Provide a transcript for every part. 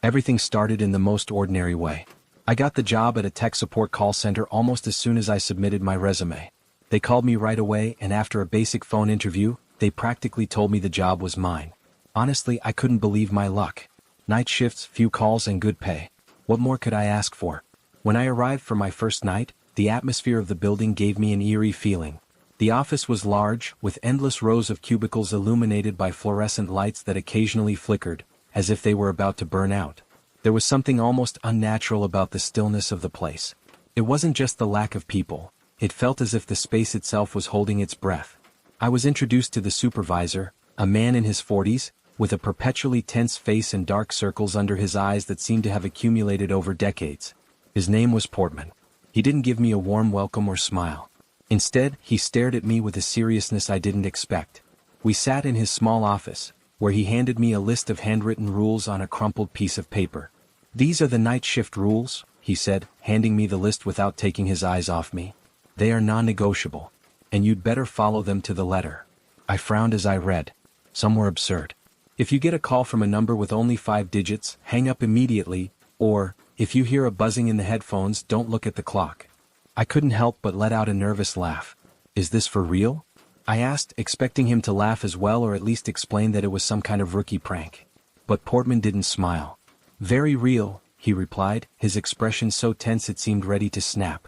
Everything started in the most ordinary way. I got the job at a tech support call center almost as soon as I submitted my resume. They called me right away, and after a basic phone interview, they practically told me the job was mine. Honestly, I couldn't believe my luck. Night shifts, few calls, and good pay. What more could I ask for? When I arrived for my first night, the atmosphere of the building gave me an eerie feeling. The office was large, with endless rows of cubicles illuminated by fluorescent lights that occasionally flickered, as if they were about to burn out. There was something almost unnatural about the stillness of the place. It wasn't just the lack of people. It felt as if the space itself was holding its breath. I was introduced to the supervisor, a man in his 40s, with a perpetually tense face and dark circles under his eyes that seemed to have accumulated over decades. His name was Portman. He didn't give me a warm welcome or smile. Instead, he stared at me with a seriousness I didn't expect. We sat in his small office, where he handed me a list of handwritten rules on a crumpled piece of paper. "These are the night shift rules," he said, handing me the list without taking his eyes off me. "They are non-negotiable, and you'd better follow them to the letter." I frowned as I read. Some were absurd. If you get a call from a number with only 5 digits, hang up immediately, or, if you hear a buzzing in the headphones, don't look at the clock. I couldn't help but let out a nervous laugh. "Is this for real?" I asked, expecting him to laugh as well or at least explain that it was some kind of rookie prank. But Portman didn't smile. "Very real," he replied, his expression so tense it seemed ready to snap.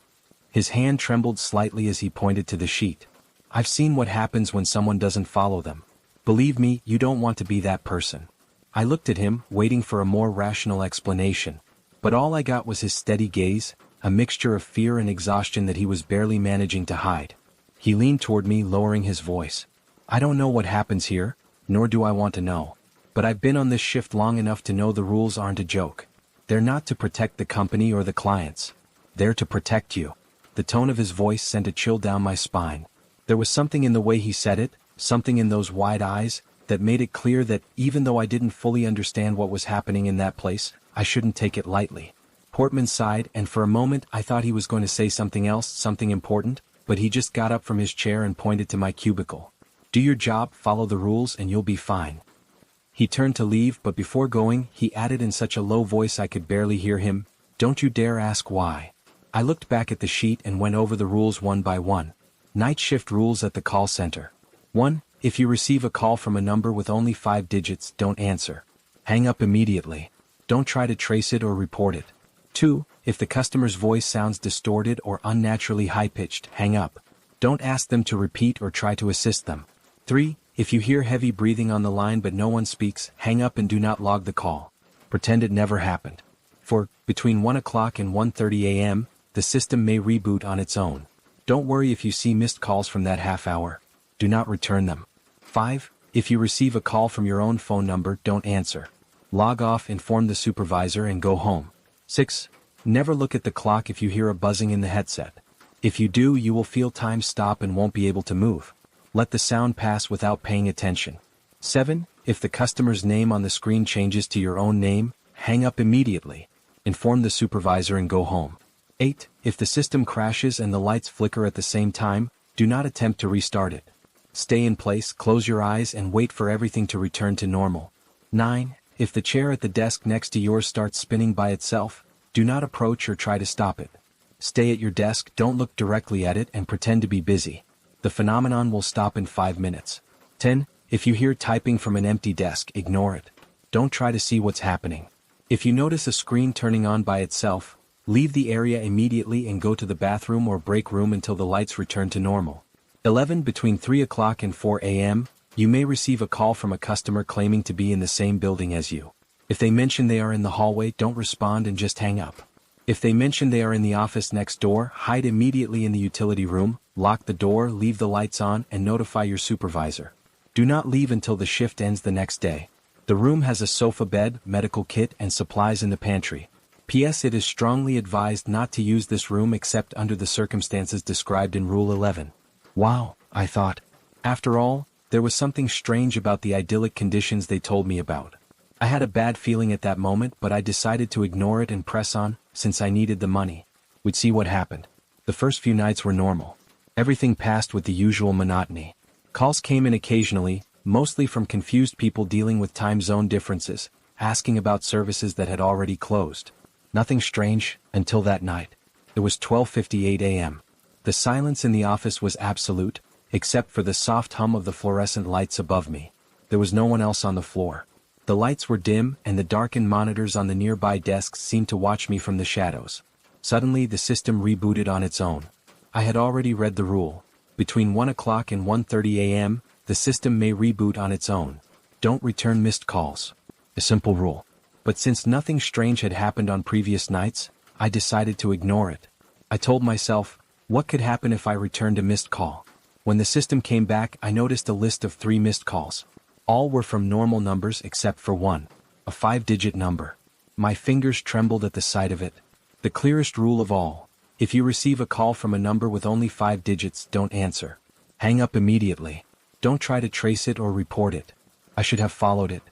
His hand trembled slightly as he pointed to the sheet. "I've seen what happens when someone doesn't follow them. Believe me, you don't want to be that person." I looked at him, waiting for a more rational explanation. But all I got was his steady gaze, a mixture of fear and exhaustion that he was barely managing to hide. He leaned toward me, lowering his voice. "I don't know what happens here, nor do I want to know. But I've been on this shift long enough to know the rules aren't a joke. They're not to protect the company or the clients. They're to protect you." The tone of his voice sent a chill down my spine. There was something in the way he said it, something in those wide eyes, that made it clear that, even though I didn't fully understand what was happening in that place, I shouldn't take it lightly. Portman sighed, and for a moment I thought he was going to say something else, something important, but he just got up from his chair and pointed to my cubicle. "Do your job, follow the rules, and you'll be fine." He turned to leave, but before going, he added in such a low voice I could barely hear him, "Don't you dare ask why." I looked back at the sheet and went over the rules one by one. Night shift rules at the call center. 1. If you receive a call from a number with only 5 digits, don't answer. Hang up immediately. Don't try to trace it or report it. 2. If the customer's voice sounds distorted or unnaturally high-pitched, hang up. Don't ask them to repeat or try to assist them. 3. If you hear heavy breathing on the line but no one speaks, hang up and do not log the call. Pretend it never happened. 4. Between 1 o'clock and 1:30 a.m., the system may reboot on its own. Don't worry if you see missed calls from that half hour. Do not return them. 5. If you receive a call from your own phone number, don't answer. Log off, inform the supervisor, and go home. 6. Never look at the clock if you hear a buzzing in the headset. If you do, you will feel time stop and won't be able to move. Let the sound pass without paying attention. 7. If the customer's name on the screen changes to your own name, hang up immediately. Inform the supervisor and go home. 8. If the system crashes and the lights flicker at the same time, do not attempt to restart it. Stay in place, close your eyes, and wait for everything to return to normal. 9. If the chair at the desk next to yours starts spinning by itself, do not approach or try to stop it. Stay at your desk, don't look directly at it, and pretend to be busy. The phenomenon will stop in 5 minutes. 10. If you hear typing from an empty desk, ignore it. Don't try to see what's happening. If you notice a screen turning on by itself, leave the area immediately and go to the bathroom or break room until the lights return to normal. 11. Between 3 o'clock and 4 a.m., you may receive a call from a customer claiming to be in the same building as you. If they mention they are in the hallway, don't respond and just hang up. If they mention they are in the office next door, hide immediately in the utility room, lock the door, leave the lights on, and notify your supervisor. Do not leave until the shift ends the next day. The room has a sofa bed, medical kit, and supplies in the pantry. P.S. It is strongly advised not to use this room except under the circumstances described in Rule 11. Wow, I thought. After all, there was something strange about the idyllic conditions they told me about. I had a bad feeling at that moment, but I decided to ignore it and press on, since I needed the money. We'd see what happened. The first few nights were normal. Everything passed with the usual monotony. Calls came in occasionally, mostly from confused people dealing with time zone differences, asking about services that had already closed. Nothing strange, until that night. It was 12:58 a.m. The silence in the office was absolute, except for the soft hum of the fluorescent lights above me. There was no one else on the floor. The lights were dim and the darkened monitors on the nearby desks seemed to watch me from the shadows. Suddenly the system rebooted on its own. I had already read the rule. Between 1 o'clock and 1:30 a.m., the system may reboot on its own. Don't return missed calls. A simple rule. But since nothing strange had happened on previous nights, I decided to ignore it. I told myself, what could happen if I returned a missed call? When the system came back, I noticed a list of 3 missed calls. All were from normal numbers except for one, a 5-digit number. My fingers trembled at the sight of it. The clearest rule of all: if you receive a call from a number with only 5 digits, don't answer. Hang up immediately. Don't try to trace it or report it. I should have followed it.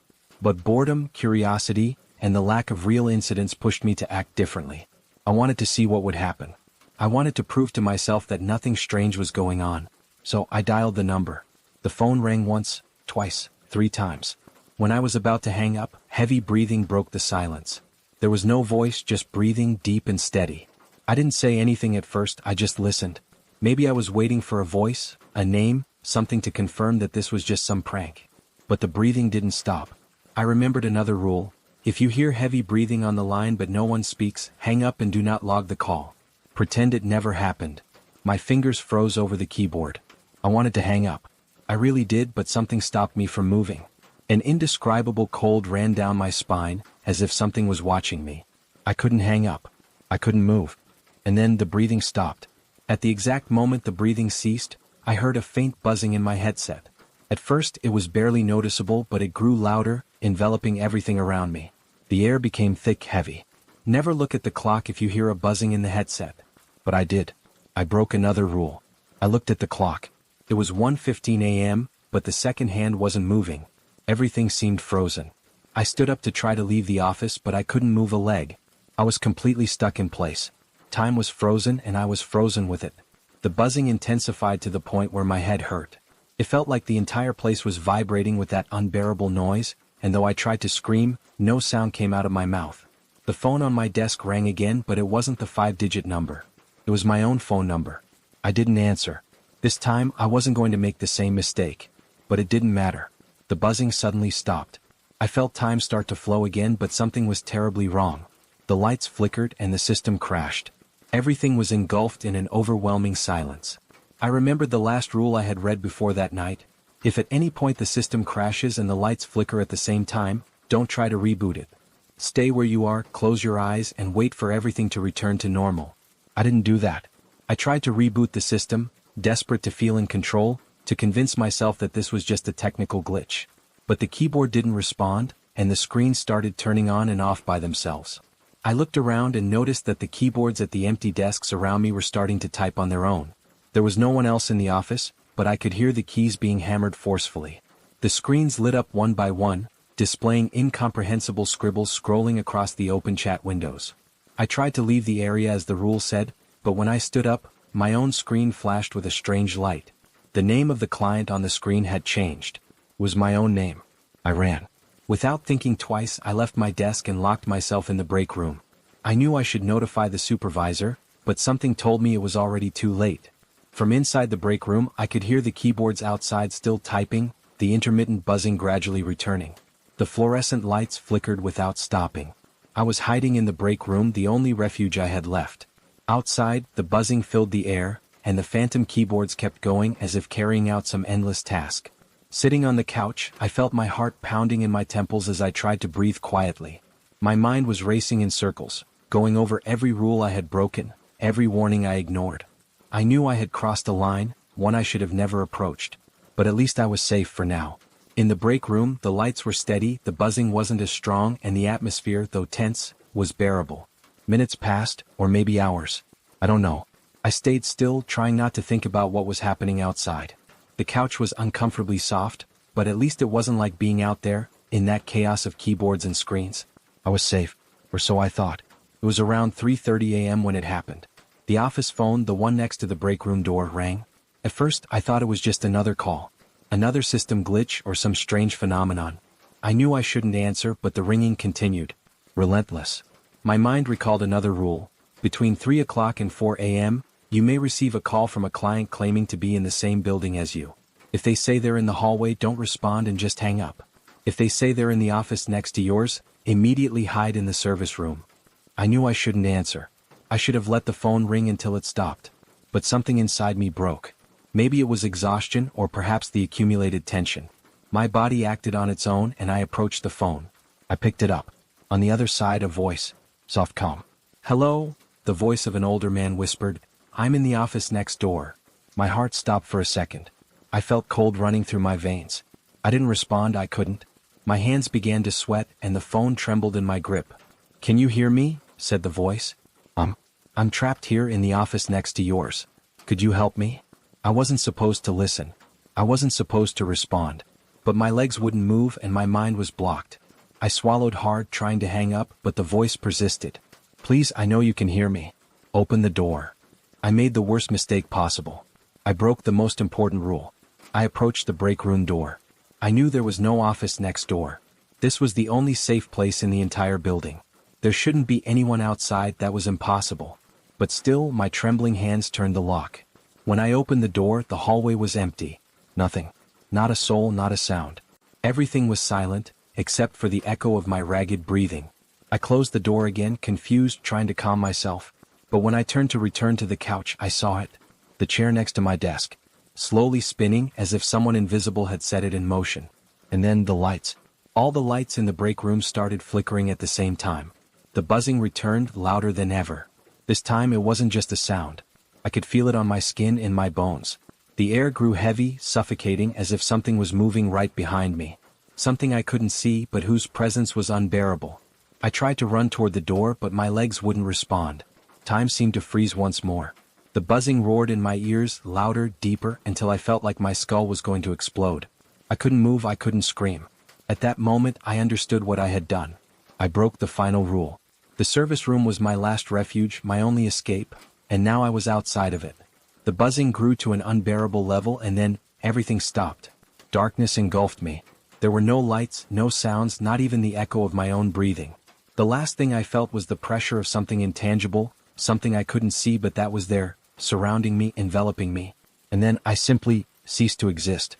But boredom, curiosity, and the lack of real incidents pushed me to act differently. I wanted to see what would happen. I wanted to prove to myself that nothing strange was going on. So I dialed the number. The phone rang once, twice, 3 times. When I was about to hang up, heavy breathing broke the silence. There was no voice, just breathing deep and steady. I didn't say anything at first, I just listened. Maybe I was waiting for a voice, a name, something to confirm that this was just some prank. But the breathing didn't stop. I remembered another rule. If you hear heavy breathing on the line but no one speaks, hang up and do not log the call. Pretend it never happened. My fingers froze over the keyboard. I wanted to hang up. I really did, but something stopped me from moving. An indescribable cold ran down my spine, as if something was watching me. I couldn't hang up. I couldn't move. And then the breathing stopped. At the exact moment the breathing ceased, I heard a faint buzzing in my headset. At first it was barely noticeable, but it grew louder, enveloping everything around me. The air became thick, heavy. Never look at the clock if you hear a buzzing in the headset. But I did. I broke another rule. I looked at the clock. It was 1:15 a.m., but the second hand wasn't moving. Everything seemed frozen. I stood up to try to leave the office, but I couldn't move a leg. I was completely stuck in place. Time was frozen and I was frozen with it. The buzzing intensified to the point where my head hurt. It felt like the entire place was vibrating with that unbearable noise, and though I tried to scream, no sound came out of my mouth. The phone on my desk rang again, but it wasn't the 5-digit number. It was my own phone number. I didn't answer. This time, I wasn't going to make the same mistake. But it didn't matter. The buzzing suddenly stopped. I felt time start to flow again, but something was terribly wrong. The lights flickered and the system crashed. Everything was engulfed in an overwhelming silence. I remembered the last rule I had read before that night. If at any point the system crashes and the lights flicker at the same time, don't try to reboot it. Stay where you are, close your eyes, and wait for everything to return to normal. I didn't do that. I tried to reboot the system, desperate to feel in control, to convince myself that this was just a technical glitch. But the keyboard didn't respond, and the screens started turning on and off by themselves. I looked around and noticed that the keyboards at the empty desks around me were starting to type on their own. There was no one else in the office, but I could hear the keys being hammered forcefully. The screens lit up one by one, displaying incomprehensible scribbles scrolling across the open chat windows. I tried to leave the area as the rule said, but when I stood up, my own screen flashed with a strange light. The name of the client on the screen had changed. It was my own name. I ran. Without thinking twice, I left my desk and locked myself in the break room. I knew I should notify the supervisor, but something told me it was already too late. From inside the break room, I could hear the keyboards outside still typing, the intermittent buzzing gradually returning. The fluorescent lights flickered without stopping. I was hiding in the break room, the only refuge I had left. Outside, the buzzing filled the air, and the phantom keyboards kept going as if carrying out some endless task. Sitting on the couch, I felt my heart pounding in my temples as I tried to breathe quietly. My mind was racing in circles, going over every rule I had broken, every warning I ignored. I knew I had crossed a line, one I should have never approached. But at least I was safe for now. In the break room, the lights were steady, the buzzing wasn't as strong, and the atmosphere, though tense, was bearable. Minutes passed, or maybe hours. I don't know. I stayed still, trying not to think about what was happening outside. The couch was uncomfortably soft, but at least it wasn't like being out there, in that chaos of keyboards and screens. I was safe, or so I thought. It was around 3:30 a.m. when it happened. The office phone, the one next to the break room door, rang. At first, I thought it was just another call. Another system glitch or some strange phenomenon. I knew I shouldn't answer, but the ringing continued. Relentless. My mind recalled another rule. Between 3 o'clock and 4 a.m., you may receive a call from a client claiming to be in the same building as you. If they say they're in the hallway, don't respond and just hang up. If they say they're in the office next to yours, immediately hide in the service room. I knew I shouldn't answer. I should have let the phone ring until it stopped. But something inside me broke. Maybe it was exhaustion or perhaps the accumulated tension. My body acted on its own and I approached the phone. I picked it up. On the other side, a voice. Soft, calm. Hello? The voice of an older man whispered. I'm in the office next door. My heart stopped for a second. I felt cold running through my veins. I didn't respond, I couldn't. My hands began to sweat and the phone trembled in my grip. Can you hear me? Said the voice. I'm trapped here in the office next to yours. Could you help me? I wasn't supposed to listen. I wasn't supposed to respond. But my legs wouldn't move and my mind was blocked. I swallowed hard trying to hang up, but the voice persisted. Please, I know you can hear me. Open the door. I made the worst mistake possible. I broke the most important rule. I approached the break room door. I knew there was no office next door. This was the only safe place in the entire building. There shouldn't be anyone outside, that was impossible. But still, my trembling hands turned the lock. When I opened the door, the hallway was empty. Nothing. Not a soul, not a sound. Everything was silent, except for the echo of my ragged breathing. I closed the door again, confused, trying to calm myself. But when I turned to return to the couch, I saw it. The chair next to my desk. Slowly spinning, as if someone invisible had set it in motion. And then the lights. All the lights in the break room started flickering at the same time. The buzzing returned, louder than ever. This time it wasn't just a sound. I could feel it on my skin, in my bones. The air grew heavy, suffocating, as if something was moving right behind me. Something I couldn't see, but whose presence was unbearable. I tried to run toward the door, but my legs wouldn't respond. Time seemed to freeze once more. The buzzing roared in my ears, louder, deeper, until I felt like my skull was going to explode. I couldn't move, I couldn't scream. At that moment, I understood what I had done. I broke the final rule. The service room was my last refuge, my only escape, and now I was outside of it. The buzzing grew to an unbearable level and then, everything stopped. Darkness engulfed me. There were no lights, no sounds, not even the echo of my own breathing. The last thing I felt was the pressure of something intangible, something I couldn't see but that was there, surrounding me, enveloping me. And then I simply ceased to exist.